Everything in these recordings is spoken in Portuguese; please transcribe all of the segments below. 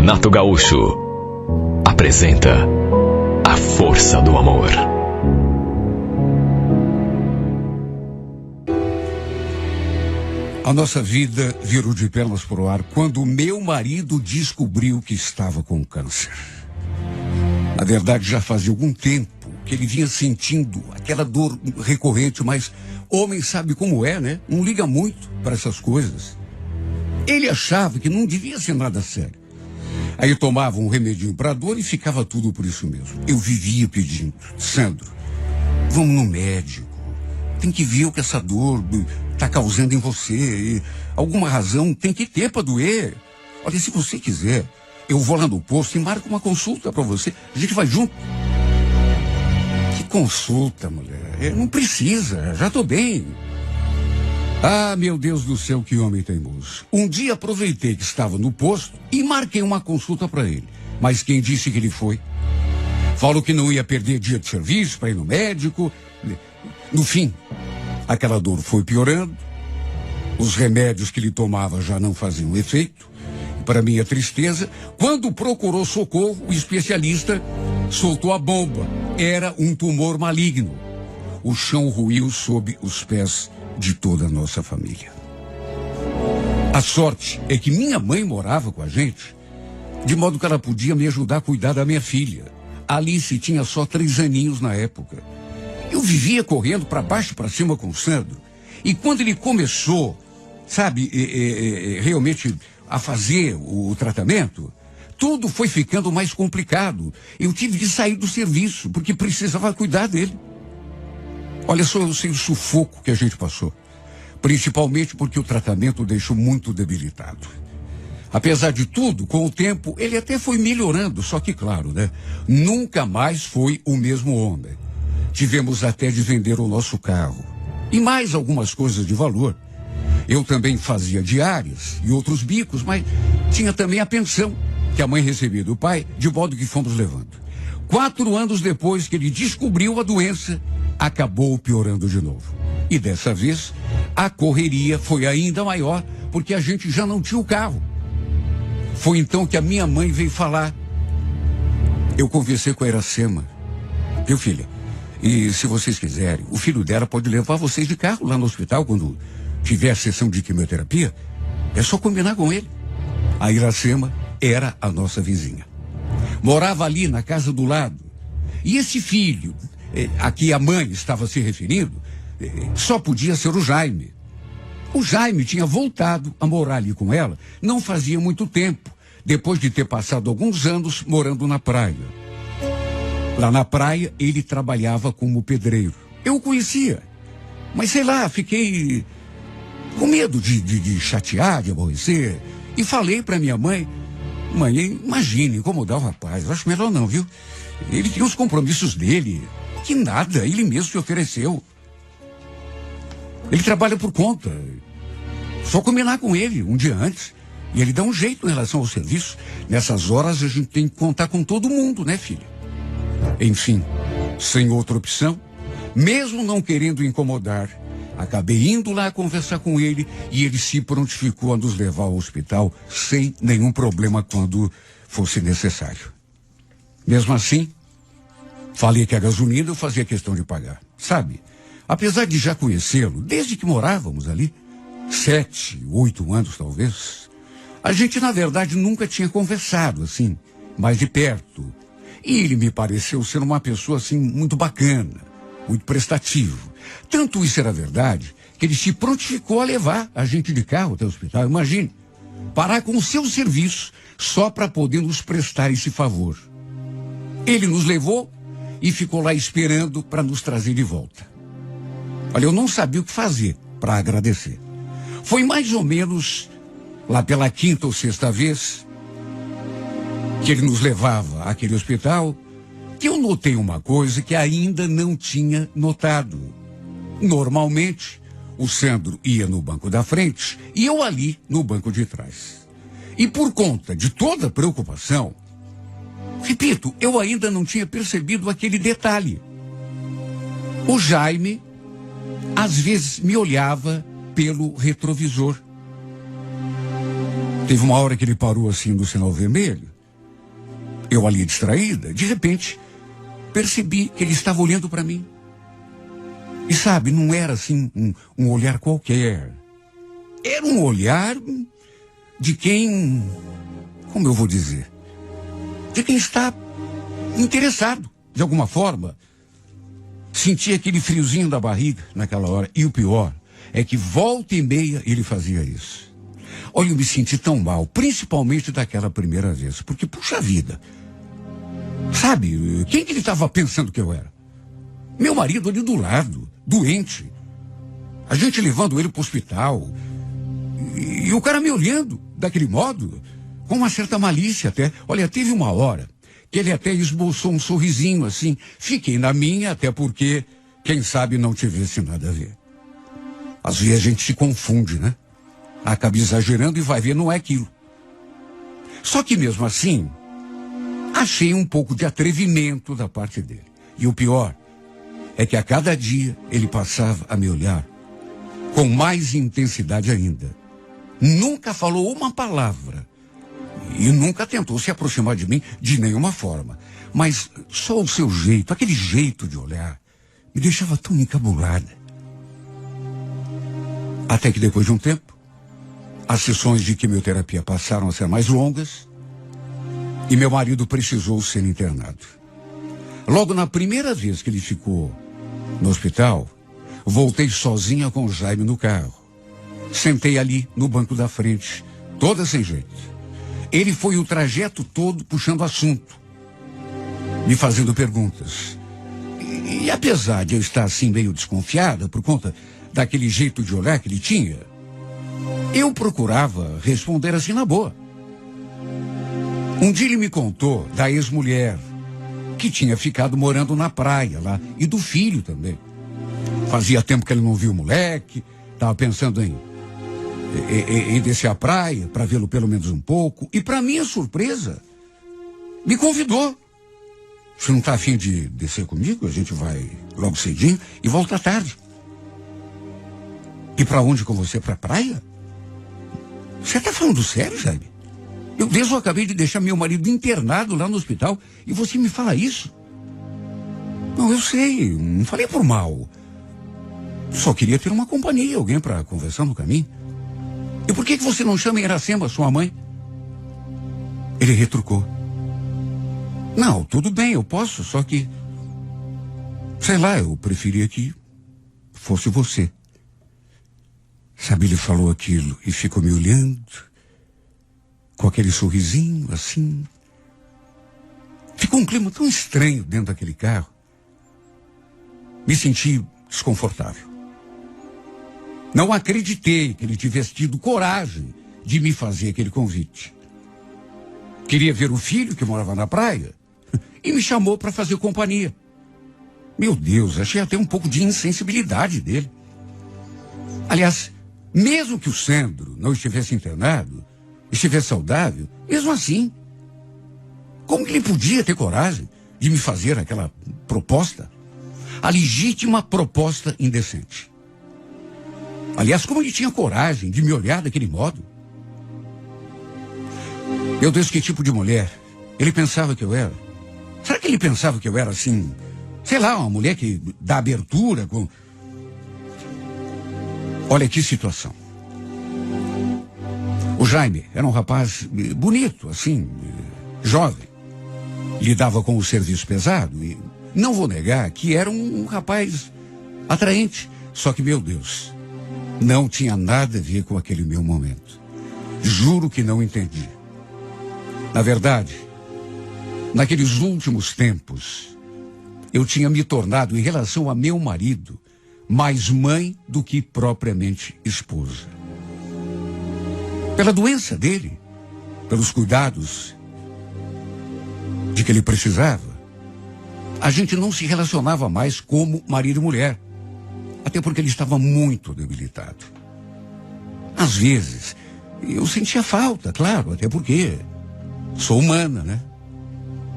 Renato Gaúcho apresenta A Força do Amor. A nossa vida virou de pernas pro ar quando meu marido descobriu que estava com câncer. Na verdade, já fazia algum tempo que ele vinha sentindo aquela dor recorrente, mas homem sabe como é, né? Não liga muito para essas coisas. Ele achava que não devia ser nada sério. Aí tomava um remedinho para dor e ficava tudo por isso mesmo. Eu vivia pedindo: Sandro, vamos no médico. Tem que ver o que essa dor está causando em você. E alguma razão tem que ter para doer. Olha, se você quiser, eu vou lá no posto e marco uma consulta para você. A gente vai junto. Que consulta, mulher? Não precisa, já estou bem. Ah, meu Deus do céu, que homem teimoso. Um dia aproveitei que estava no posto e marquei uma consulta para ele. Mas quem disse que ele foi? Falou que não ia perder dia de serviço para ir no médico. No fim, aquela dor foi piorando. Os remédios que ele tomava já não faziam efeito. Para minha tristeza, quando procurou socorro, o especialista soltou a bomba. Era um tumor maligno. O chão ruiu sob os pés de toda a nossa família. A sorte é que minha mãe morava com a gente, de modo que ela podia me ajudar a cuidar da minha filha. Alice tinha só 3 aninhos na época. Eu vivia correndo para baixo e para cima com o Sandro. E quando ele começou, realmente a fazer o tratamento, tudo foi ficando mais complicado. Eu tive que sair do serviço, porque precisava cuidar dele. Olha só, eu sei o sufoco que a gente passou. Principalmente porque o tratamento o deixou muito debilitado. Apesar de tudo, com o tempo, ele até foi melhorando, só que, claro, né? Nunca mais foi o mesmo homem. Tivemos até de vender o nosso carro. E mais algumas coisas de valor. Eu também fazia diárias e outros bicos, mas tinha também a pensão que a mãe recebia do pai, de modo que fomos levando. 4 anos depois que ele descobriu a doença, acabou piorando de novo. E dessa vez, a correria foi ainda maior, porque a gente já não tinha o carro. Foi então que a minha mãe veio falar. Eu conversei com a Iracema. Viu, filha? E se vocês quiserem, o filho dela pode levar vocês de carro lá no hospital quando tiver a sessão de quimioterapia. É só combinar com ele. A Iracema era a nossa vizinha. Morava ali na casa do lado. E esse filho, a que a mãe estava se referindo, só podia ser o Jaime. O Jaime tinha voltado a morar ali com ela não fazia muito tempo, depois de ter passado alguns anos morando na praia. Lá na praia, ele trabalhava como pedreiro. Eu o conhecia, mas sei lá, fiquei com medo de chatear, de aborrecer, e falei para minha mãe: mãe, imagine incomodar o rapaz, eu acho melhor não, viu? Ele tinha os compromissos dele. Que nada, ele mesmo se ofereceu. Ele trabalha por conta. Só combinar com ele um dia antes. E ele dá um jeito em relação ao serviço. Nessas horas a gente tem que contar com todo mundo, né, filha? Enfim, sem outra opção, mesmo não querendo incomodar, acabei indo lá conversar com ele e ele se prontificou a nos levar ao hospital sem nenhum problema quando fosse necessário. Mesmo assim, falei que a gasolina eu fazia questão de pagar. Sabe, apesar de já conhecê-lo, desde que morávamos ali, 7, 8 anos talvez, a gente na verdade nunca tinha conversado assim, mais de perto. E ele me pareceu ser uma pessoa assim muito bacana, muito prestativo. Tanto isso era verdade que ele se prontificou a levar a gente de carro até o hospital. Imagine, parar com o seu serviço só para poder nos prestar esse favor. Ele nos levou e ficou lá esperando para nos trazer de volta. Olha, eu não sabia o que fazer para agradecer. Foi mais ou menos lá pela 5ª ou 6ª vez que ele nos levava àquele hospital que eu notei uma coisa que ainda não tinha notado. Normalmente, o Sandro ia no banco da frente e eu ali no banco de trás. E por conta de toda a preocupação, repito, eu ainda não tinha percebido aquele detalhe. O Jaime, às vezes, me olhava pelo retrovisor. Teve uma hora que ele parou assim no sinal vermelho Eu ali distraída, de repente, percebi que ele estava olhando para mim. E sabe, não era assim um olhar qualquer. Era um olhar de quem, como eu vou dizer, de quem está interessado, de alguma forma. Senti aquele friozinho da barriga naquela hora. E o pior é que volta e meia ele fazia isso. Olha, eu me senti tão mal, principalmente daquela primeira vez. Porque, puxa vida, sabe, quem que ele estava pensando que eu era? Meu marido ali do lado, doente. A gente levando ele para o hospital. E o cara me olhando daquele modo, com uma certa malícia até. Olha, teve uma hora que ele até esboçou um sorrisinho assim. Fiquei na minha, até porque, quem sabe, não tivesse nada a ver. Às vezes a gente se confunde, né? Acaba exagerando e vai ver, não é aquilo. Só que mesmo assim, achei um pouco de atrevimento da parte dele. E o pior é que a cada dia ele passava a me olhar com mais intensidade ainda. Nunca falou uma palavra e nunca tentou se aproximar de mim de nenhuma forma. Mas só o seu jeito, aquele jeito de olhar, me deixava tão encabulada. Até que depois de um tempo, as sessões de quimioterapia passaram a ser mais longas e meu marido precisou ser internado. Logo na primeira vez que ele ficou no hospital, voltei sozinha com o Jaime no carro. Sentei ali no banco da frente, toda sem jeito. Ele foi o trajeto todo puxando assunto, me fazendo perguntas. E apesar de eu estar assim meio desconfiada por conta daquele jeito de olhar que ele tinha, eu procurava responder assim na boa. Um dia ele me contou da ex-mulher que tinha ficado morando na praia lá e do filho também. Fazia tempo que ele não viu o moleque, estava pensando em descer à praia para vê-lo pelo menos um pouco. E para minha surpresa, me convidou. Você não está afim de descer comigo? A gente vai logo cedinho e volta à tarde. E para onde com você? Para a praia? Você está falando sério, Jaime? Eu mesmo acabei de deixar meu marido internado lá no hospital e você me fala isso? Não, eu sei, não falei por mal. Só queria ter uma companhia, alguém para conversar no caminho. E por que você não chama Iracema, sua mãe? Ele retrucou. Não, tudo bem, eu posso, só que... sei lá, eu preferia que fosse você. Sabe, ele falou aquilo e ficou me olhando, com aquele sorrisinho assim. Ficou um clima tão estranho dentro daquele carro. Me senti desconfortável. Não acreditei que ele tivesse tido coragem de me fazer aquele convite. Queria ver o filho que morava na praia e me chamou para fazer companhia. Meu Deus, achei até um pouco de insensibilidade dele. Aliás, mesmo que o Sandro não estivesse internado, estivesse saudável, mesmo assim, como que ele podia ter coragem de me fazer aquela proposta? A legítima proposta indecente. Aliás, como ele tinha coragem de me olhar daquele modo? Meu Deus, que tipo de mulher ele pensava que eu era? Será que ele pensava que eu era assim, sei lá, uma mulher que dá abertura com... Olha que situação. O Jaime era um rapaz bonito, assim, jovem. Lidava com o serviço pesado e não vou negar que era um rapaz atraente. Só que, meu Deus, não tinha nada a ver com aquele meu momento. Juro que não entendi. Na verdade, naqueles últimos tempos, eu tinha me tornado, em relação a meu marido, mais mãe do que propriamente esposa. Pela doença dele, pelos cuidados de que ele precisava, a gente não se relacionava mais como marido e mulher. Até porque ele estava muito debilitado. Às vezes, eu sentia falta, claro, até porque sou humana, né?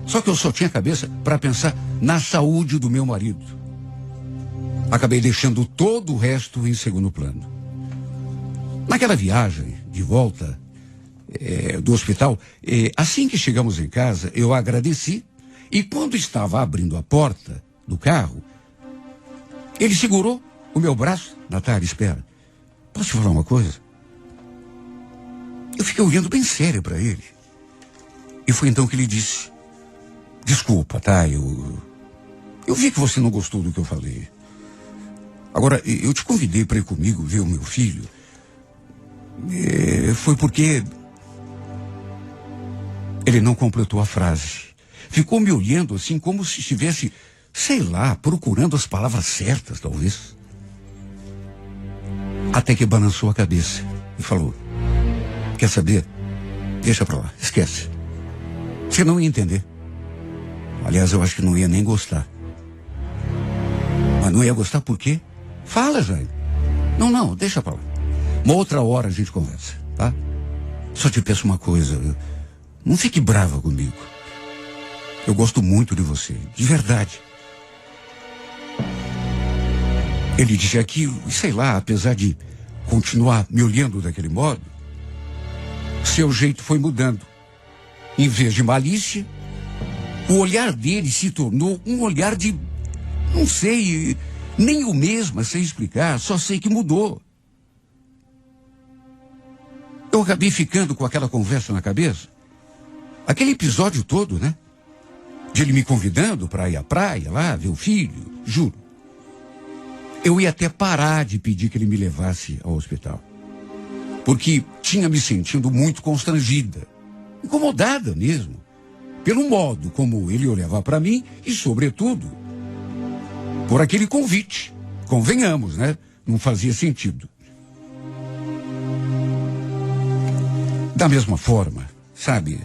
Só que eu só tinha cabeça para pensar na saúde do meu marido. Acabei deixando todo o resto em segundo plano. Naquela viagem de volta, do hospital, assim que chegamos em casa, eu agradeci e quando estava abrindo a porta do carro, ele segurou o meu braço. Natália, espera. Posso te falar uma coisa? Eu fiquei olhando bem sério para ele. E foi então que ele disse: desculpa, tá? Eu vi que você não gostou do que eu falei. Agora, eu te convidei para ir comigo ver o meu filho. Foi porque... Ele não completou a frase. Ficou me olhando assim como se estivesse, sei lá, procurando as palavras certas, talvez. Até que balançou a cabeça e falou: quer saber? Deixa pra lá, esquece. Você não ia entender. Aliás, eu acho que não ia nem gostar. Mas não ia gostar por quê? Fala, Jaime. Não, deixa pra lá. Uma outra hora a gente conversa, tá? Só te peço uma coisa. Não fique brava comigo. Eu gosto muito de você, de verdade. Ele disse aquilo, e sei lá, apesar de continuar me olhando daquele modo, seu jeito foi mudando. Em vez de malícia, o olhar dele se tornou um olhar de... Não sei, nem eu mesma sei explicar, só sei que mudou. Eu acabei ficando com aquela conversa na cabeça. Aquele episódio todo, né? De ele me convidando para ir à praia lá, ver o filho, juro. Eu ia até parar de pedir que ele me levasse ao hospital. Porque tinha me sentindo muito constrangida, incomodada mesmo, pelo modo como ele olhava para mim e, sobretudo, por aquele convite. Convenhamos, né? Não fazia sentido. Da mesma forma, sabe,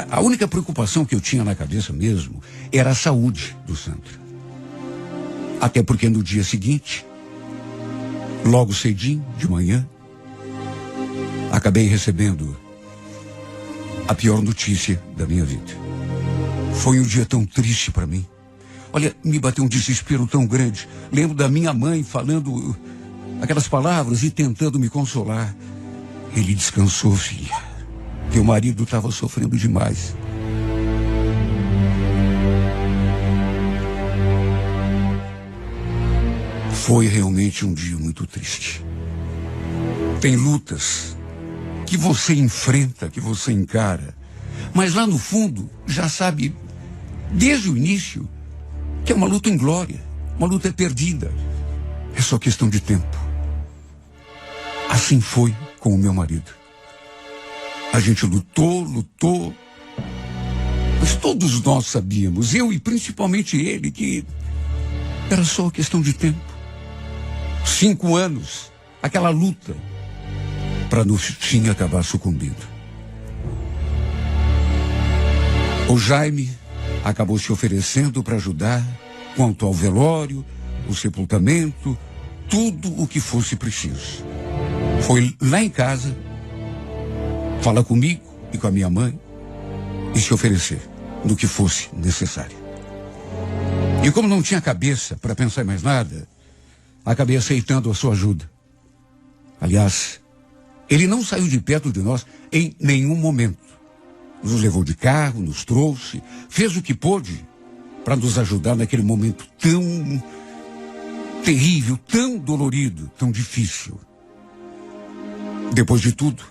a única preocupação que eu tinha na cabeça mesmo era a saúde do Sandro. Até porque no dia seguinte, logo cedinho, de manhã, acabei recebendo a pior notícia da minha vida. Foi um dia tão triste para mim. Olha, me bateu um desespero tão grande. Lembro da minha mãe falando aquelas palavras e tentando me consolar. Ele descansou, filha. Teu marido estava sofrendo demais. Foi realmente um dia muito triste. Tem lutas que você enfrenta, que você encara, mas lá no fundo já sabe, desde o início, que é uma luta inglória, uma luta perdida. É só questão de tempo. Assim foi com o meu marido. A gente lutou, mas todos nós sabíamos, eu e principalmente ele, que era só questão de tempo. 5 anos, aquela luta, para no fim acabar sucumbindo. O Jaime acabou se oferecendo para ajudar quanto ao velório, o sepultamento, tudo o que fosse preciso. Foi lá em casa falar comigo e com a minha mãe e se oferecer no que fosse necessário. E como não tinha cabeça para pensar em mais nada, acabei aceitando a sua ajuda. Aliás, ele não saiu de perto de nós em nenhum momento. Nos levou de carro, nos trouxe, fez o que pôde para nos ajudar naquele momento tão terrível, tão dolorido, tão difícil. Depois de tudo,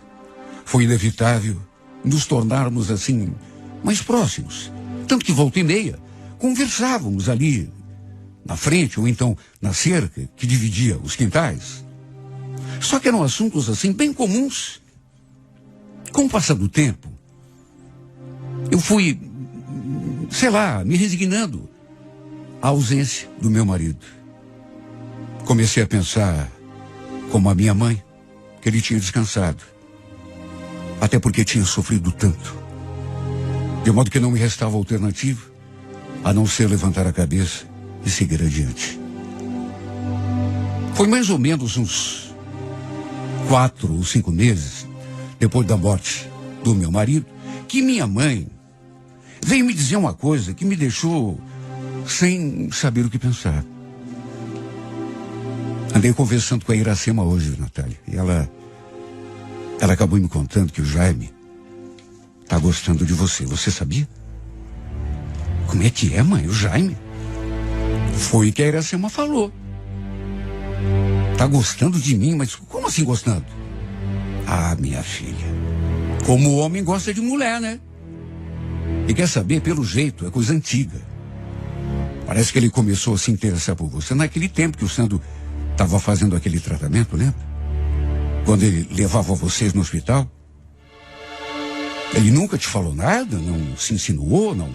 foi inevitável nos tornarmos assim mais próximos. Tanto que volta e meia conversávamos ali na frente ou então na cerca que dividia os quintais. Só que eram assuntos assim bem comuns. Com o passar do tempo, eu fui, sei lá, me resignando à ausência do meu marido. Comecei a pensar como a minha mãe, que ele tinha descansado. Até porque tinha sofrido tanto. De modo que não me restava alternativa a não ser levantar a cabeça e seguir adiante. Foi mais ou menos uns 4 ou 5 meses depois da morte do meu marido que minha mãe veio me dizer uma coisa que me deixou sem saber o que pensar. Andei conversando com a Iracema hoje, Natália, e ela Ela acabou me contando que o Jaime tá gostando de você. Você sabia? Como é que é, mãe? O Jaime? Foi o que a Iracema falou. Tá gostando de mim, mas como assim gostando? Ah, minha filha, como o homem gosta de mulher, né? E quer saber, pelo jeito, é coisa antiga. Parece que ele começou a se interessar por você naquele tempo que o Sandro estava fazendo aquele tratamento, lembra? Quando ele levava vocês no hospital. Ele nunca te falou nada? Não se insinuou, não?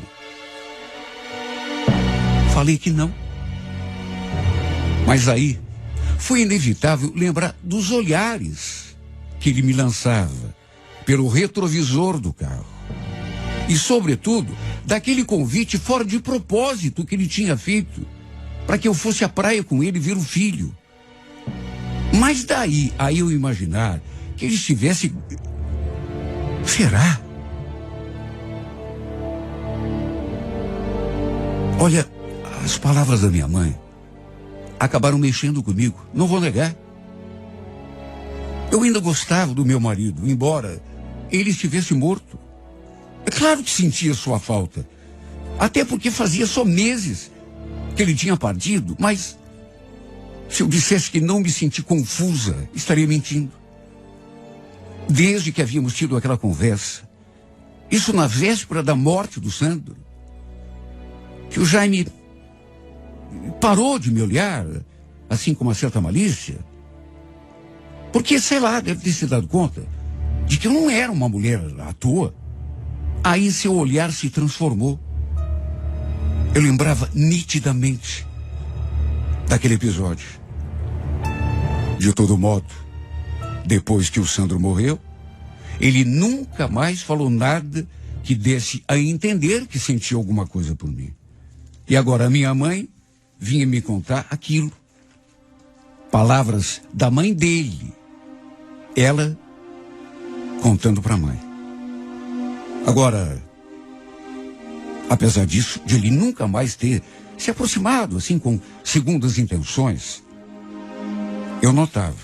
Falei que não. Mas aí, foi inevitável lembrar dos olhares que ele me lançava pelo retrovisor do carro. E, sobretudo, daquele convite fora de propósito que ele tinha feito para que eu fosse à praia com ele ver o filho. Mas daí a eu imaginar que ele estivesse... Será? Olha, as palavras da minha mãe acabaram mexendo comigo, não vou negar. Eu ainda gostava do meu marido, embora ele estivesse morto. É claro que sentia sua falta, até porque fazia só meses que ele tinha partido, mas se eu dissesse que não me senti confusa, estaria mentindo. Desde que havíamos tido aquela conversa, isso na véspera da morte do Sandro, que o Jaime parou de me olhar, assim com uma certa malícia, porque, sei lá, deve ter se dado conta de que eu não era uma mulher à toa. Aí seu olhar se transformou. Eu lembrava nitidamente daquele episódio. De todo modo, depois que o Sandro morreu, ele nunca mais falou nada que desse a entender que sentia alguma coisa por mim. E agora a minha mãe vinha me contar aquilo. Palavras da mãe dele. Ela contando para a mãe. Agora, apesar disso, de ele nunca mais ter se aproximado assim com segundas intenções, eu notava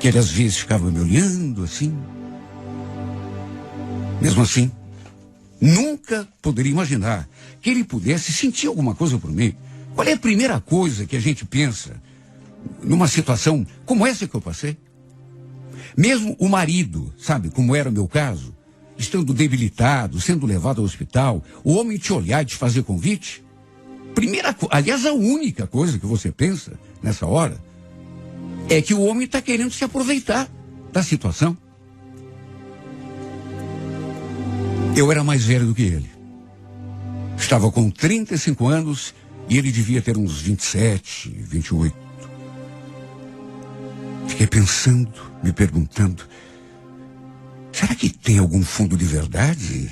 que ele às vezes ficava me olhando assim. Mesmo assim, nunca poderia imaginar que ele pudesse sentir alguma coisa por mim. Qual é a primeira coisa que a gente pensa numa situação como essa que eu passei? Mesmo o marido, sabe, como era o meu caso, estando debilitado, sendo levado ao hospital, o homem te olhar e te fazer convite, aliás, a única coisa que você pensa nessa hora é que o homem está querendo se aproveitar da situação. Eu era mais velho do que ele. Estava com 35 anos e ele devia ter uns 27, 28. Fiquei pensando, me perguntando, será que tem algum fundo de verdade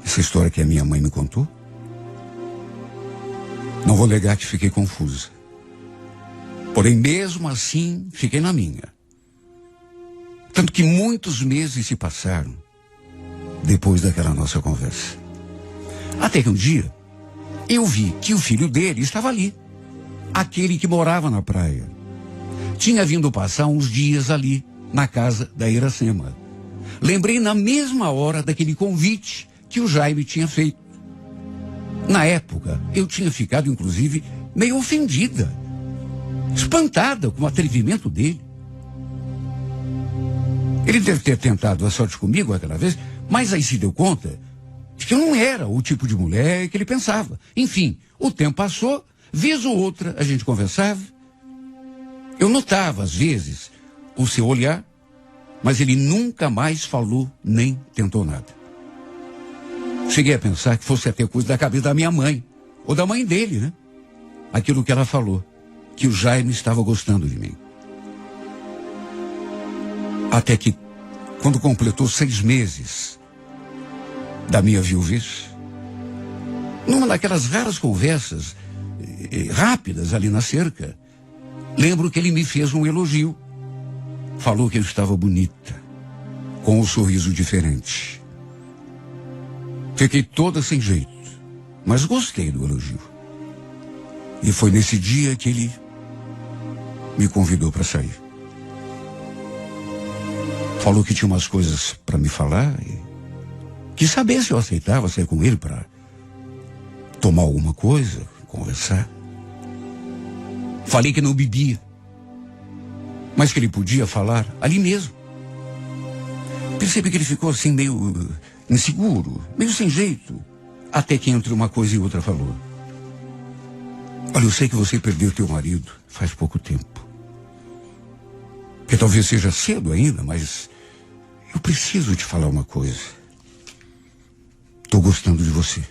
essa história que a minha mãe me contou? Não vou negar que fiquei confusa. Porém, mesmo assim, fiquei na minha. Tanto que muitos meses se passaram depois daquela nossa conversa. Até que um dia, eu vi que o filho dele estava ali. Aquele que morava na praia. Tinha vindo passar uns dias ali, na casa da Iracema. Lembrei na mesma hora daquele convite que o Jaime tinha feito. Na época, eu tinha ficado, inclusive, meio ofendida. Espantada com o atrevimento dele. Ele deve ter tentado a sorte comigo aquela vez, mas aí se deu conta de que eu não era o tipo de mulher que ele pensava. Enfim, o tempo passou, vez ou outra a gente conversava. Eu notava, às vezes, o seu olhar, mas ele nunca mais falou nem tentou nada. Cheguei a pensar que fosse até coisa da cabeça da minha mãe, ou da mãe dele, né? Aquilo que ela falou, que o Jaime estava gostando de mim. Até que, quando completou 6 meses da minha viuvez, numa daquelas raras conversas rápidas ali na cerca, lembro que ele me fez um elogio. Falou que eu estava bonita, com um sorriso diferente. Fiquei toda sem jeito, mas gostei do elogio. E foi nesse dia que ele me convidou para sair. Falou que tinha umas coisas para me falar e quis saber se eu aceitava sair com ele para tomar alguma coisa, conversar. Falei que não bebia, mas que ele podia falar ali mesmo. Percebi que ele ficou assim meio inseguro, meio sem jeito, até que entre uma coisa e outra falou: olha, eu sei que você perdeu teu marido faz pouco tempo. Que talvez seja cedo ainda, mas eu preciso te falar uma coisa. Estou gostando de você.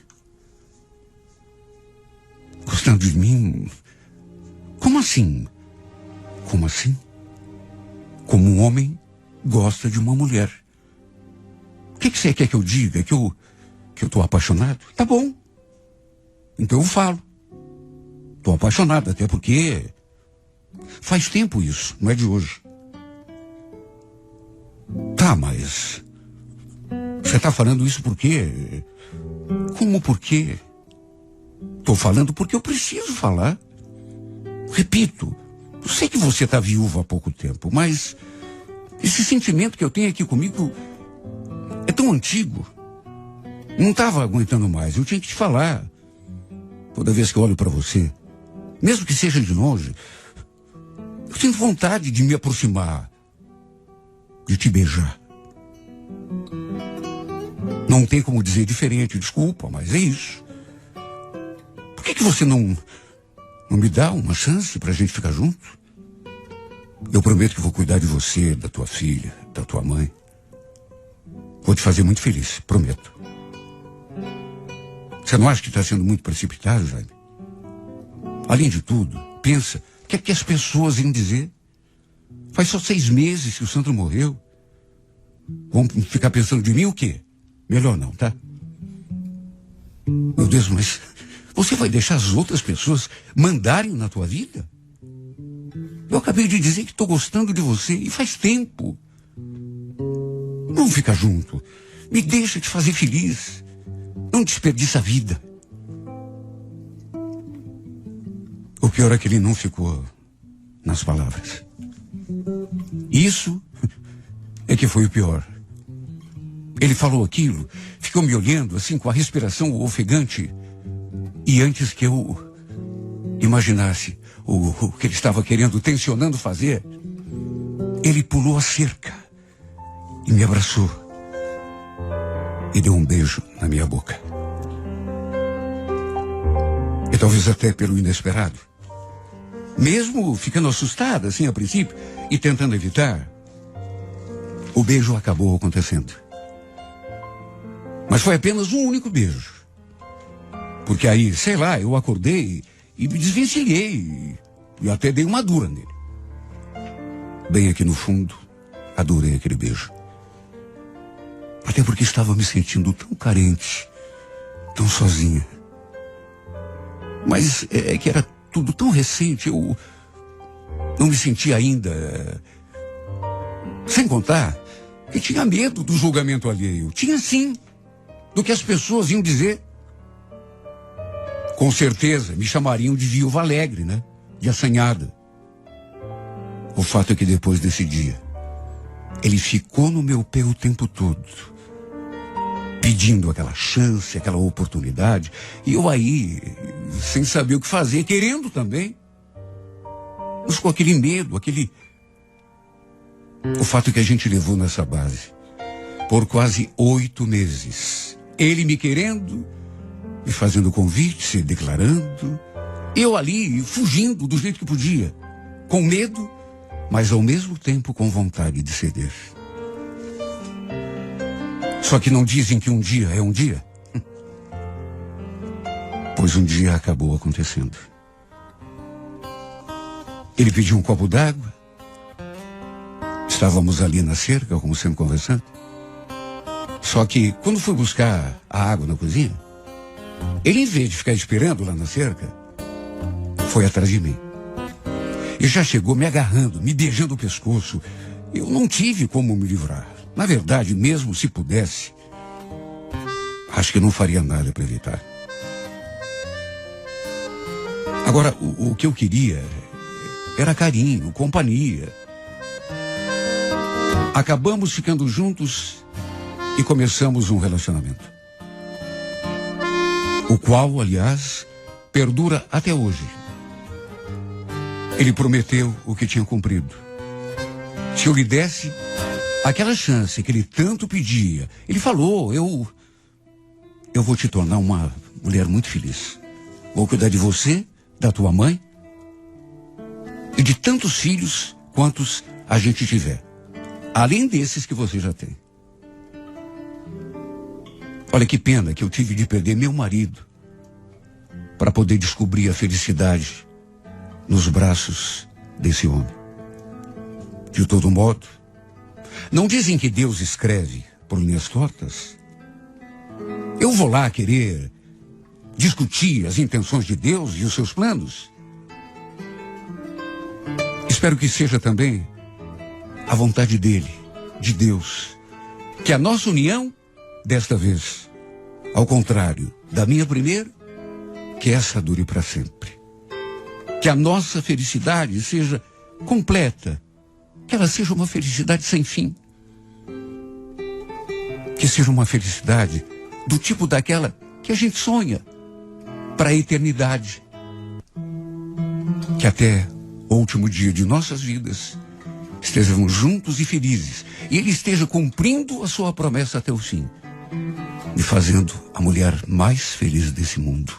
Gostando de mim? Como assim? Como assim? Como um homem gosta de uma mulher. O que você quer que eu diga? Que eu estou apaixonado? Tá bom. Então eu falo. Estou apaixonado, até porque faz tempo isso, não é de hoje. Tá, mas você está falando isso por quê? Como por quê? Estou falando porque eu preciso falar. Repito, eu sei que você está viúva há pouco tempo, mas esse sentimento que eu tenho aqui comigo é tão antigo. Não estava aguentando mais, eu tinha que te falar. Toda vez que eu olho para você, mesmo que seja de longe, eu sinto vontade de me aproximar, de te beijar. Não tem como dizer diferente, desculpa, mas é isso. Por que você não me dá uma chance pra gente ficar junto? Eu prometo que vou cuidar de você, da tua filha, da tua mãe. Vou te fazer muito feliz, prometo. Você não acha que está sendo muito precipitado, Jaime? Além de tudo, pensa, o que é que as pessoas iam dizer? Faz só 6 meses que o Sandro morreu. Vão ficar pensando de mim o quê? Melhor não, tá? Meu Deus, mas você vai deixar as outras pessoas mandarem na tua vida? Eu acabei de dizer que estou gostando de você e faz tempo. Vamos ficar junto. Me deixa te fazer feliz. Não desperdiça a vida. O pior é que ele não ficou nas palavras. Isso é que foi o pior. Ele falou aquilo, ficou me olhando assim com a respiração ofegante. E antes que eu imaginasse o que ele estava querendo, tensionando fazer, ele pulou a cerca e me abraçou e deu um beijo na minha boca. E talvez até pelo inesperado, mesmo ficando assustada assim a princípio e tentando evitar, o beijo acabou acontecendo. Mas foi apenas um único beijo. Porque aí, sei lá, eu acordei e me desvencilhei e até dei uma dura nele. Bem aqui no fundo, adorei aquele beijo. Até porque estava me sentindo tão carente, tão sozinha. Mas é que era tudo tão recente, eu não me sentia ainda. Sem contar que tinha medo do julgamento alheio. Tinha sim, do que as pessoas iam dizer. Com certeza me chamariam de viúva alegre, né? De assanhada. O fato é que depois desse dia, ele ficou no meu pé o tempo todo, pedindo aquela chance, aquela oportunidade, e eu aí, sem saber o que fazer, querendo também, mas com aquele medo, O fato é que a gente levou nessa base por quase 8 meses. Ele me querendo, me fazendo convite, se declarando, eu ali fugindo do jeito que podia, com medo, mas ao mesmo tempo com vontade de ceder. Só que não dizem que um dia é um dia? Pois um dia acabou acontecendo. Ele pediu um copo d'água. Estávamos ali na cerca, como sempre conversando. Só que quando fui buscar a água na cozinha, ele, em vez de ficar esperando lá na cerca, foi atrás de mim. E já chegou me agarrando, me beijando o pescoço. Eu não tive como me livrar. Na verdade, mesmo se pudesse, acho que não faria nada para evitar. Agora, o que eu queria era carinho, companhia. Acabamos ficando juntos e começamos um relacionamento. O qual, aliás, perdura até hoje. Ele prometeu o que tinha cumprido. Se eu lhe desse aquela chance que ele tanto pedia, ele falou, eu vou te tornar uma mulher muito feliz. Vou cuidar de você, da tua mãe e de tantos filhos quantos a gente tiver. Além desses que você já tem. Olha que pena que eu tive de perder meu marido para poder descobrir a felicidade nos braços desse homem. De todo modo, não dizem que Deus escreve por linhas tortas? Eu vou lá querer discutir as intenções de Deus e os seus planos? Espero que seja também a vontade dele, de Deus, que a nossa união, desta vez, ao contrário da minha primeira, que essa dure para sempre. Que a nossa felicidade seja completa, que ela seja uma felicidade sem fim. Que seja uma felicidade do tipo daquela que a gente sonha para a eternidade. Que até o último dia de nossas vidas estejamos juntos e felizes. E ele esteja cumprindo a sua promessa até o fim. Me fazendo a mulher mais feliz desse mundo.